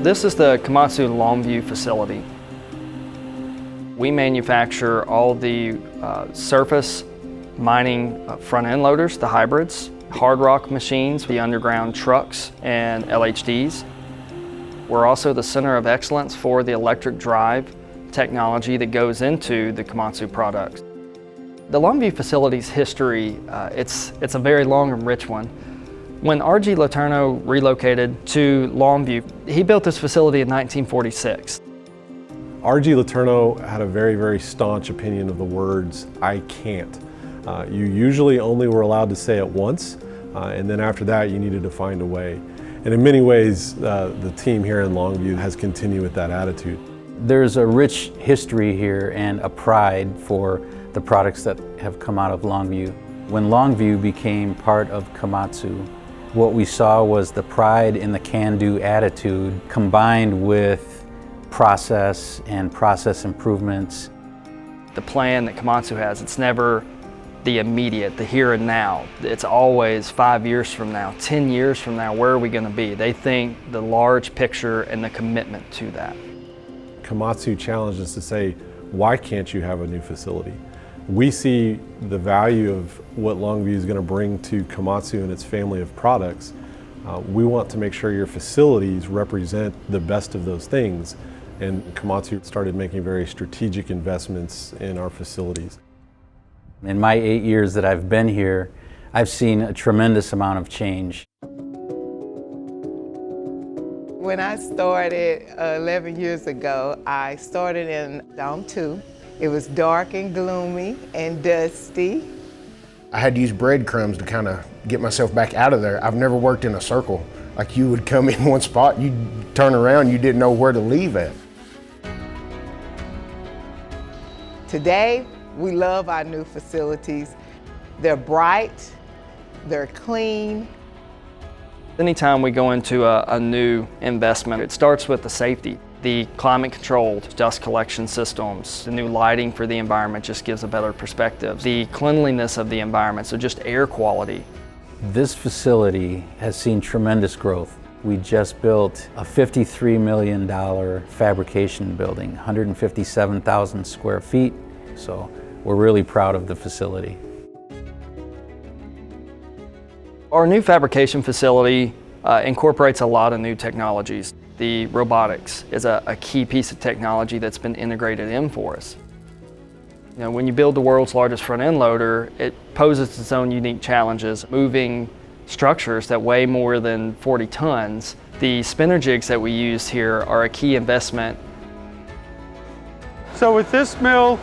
This is the Komatsu Longview facility. We manufacture all the surface mining front-end loaders, the hybrids, hard rock machines, the underground trucks, and LHDs. We're also the center of excellence for the electric drive technology that goes into the Komatsu products. The Longview facility's history, it's a very long and rich one. When R.G. Letourneau relocated to Longview, he built this facility in 1946. R.G. Letourneau had a very, very staunch opinion of the words, "I can't." You usually only were allowed to say it once, and then after that you needed to find a way. And in many ways, the team here in Longview has continued with that attitude. There's a rich history here and a pride for the products that have come out of Longview. When Longview became part of Komatsu, what we saw was the pride in the can-do attitude combined with process and process improvements. The plan that Komatsu has, it's never the immediate, the here and now. It's always 5 years from now, 10 years from now, where are we going to be? They think the large picture and the commitment to that. Komatsu challenged us to say, why can't you have a new facility? We see the value of what Longview is going to bring to Komatsu and its family of products. We want to make sure your facilities represent the best of those things. And Komatsu started making very strategic investments in our facilities. In my 8 years that I've been here, I've seen a tremendous amount of change. When I started 11 years ago, I started in Dome 2. It was dark and gloomy and dusty. I had to use breadcrumbs to kind of get myself back out of there. I've never worked in a circle. Like you would come in one spot, you'd turn around, you didn't know where to leave at. Today, we love our new facilities. They're bright, they're clean. Anytime we go into a new investment, it starts with the safety. The climate-controlled dust collection systems, the new lighting for the environment just gives a better perspective. The cleanliness of the environment, so just air quality. This facility has seen tremendous growth. We just built a $53 million fabrication building, 157,000 square feet, so we're really proud of the facility. Our new fabrication facility incorporates a lot of new technologies. The robotics is a key piece of technology that's been integrated in for us. You know, when you build the world's largest front-end loader, it poses its own unique challenges. Moving structures that weigh more than 40 tons, the spinner jigs that we use here are a key investment. So with this mill,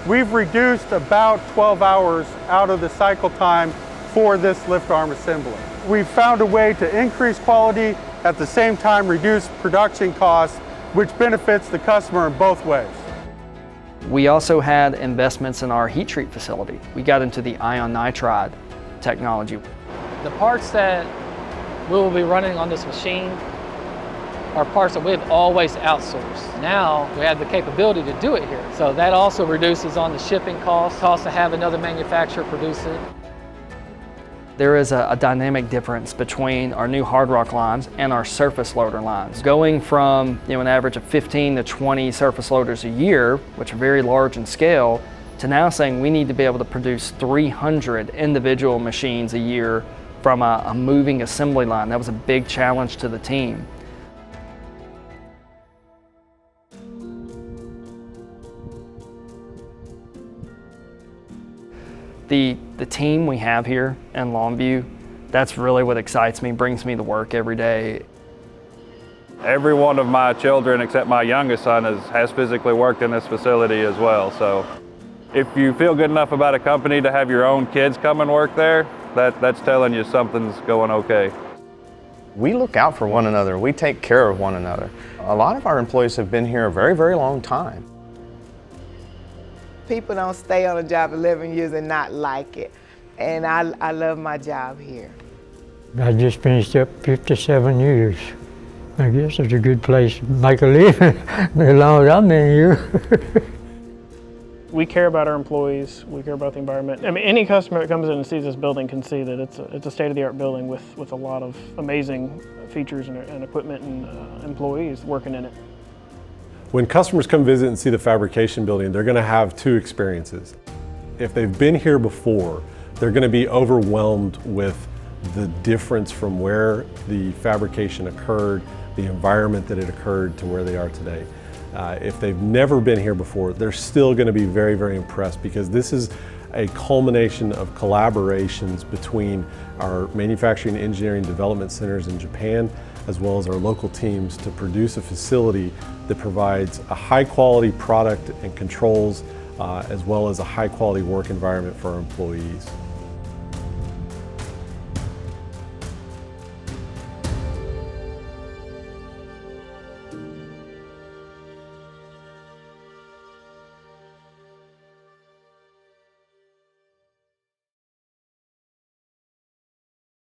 we've reduced about 12 hours out of the cycle time for this lift arm assembly. We've found a way to increase quality, at the same time reduce production costs, which benefits the customer in both ways. We also had investments in our heat treat facility. We got into the ion nitride technology. The parts that we will be running on this machine are parts that we've always outsourced. Now we have the capability to do it here. So that also reduces on the shipping costs to have another manufacturer produce it. There is a dynamic difference between our new hard rock lines and our surface loader lines. Going from an average of 15 to 20 surface loaders a year, which are very large in scale, to now saying we need to be able to produce 300 individual machines a year from a moving assembly line. That was a big challenge to the team. The team we have here in Longview, that's really what excites me, brings me to work every day. Every one of my children, except my youngest son, has physically worked in this facility as well. So if you feel good enough about a company to have your own kids come and work there, that's telling you something's going okay. We look out for one another. We take care of one another. A lot of our employees have been here a very, very long time. People don't stay on a job 11 years and not like it. And I love my job here. I just finished up 57 years. I guess it's a good place to make a living as long as I'm in here. We care about our employees, we care about the environment. I mean, any customer that comes in and sees this building can see that it's a state-of-the-art building with a lot of amazing features and equipment and employees working in it. When customers come visit and see the fabrication building, they're going to have two experiences. If they've been here before, they're going to be overwhelmed with the difference from where the fabrication occurred, the environment that it occurred, to where they are today. If they've never been here before, they're still going to be very, very impressed, because this is a culmination of collaborations between our manufacturing, engineering, development centers in Japan, as well as our local teams, to produce a facility that provides a high quality product and controls, as well as a high quality work environment for our employees.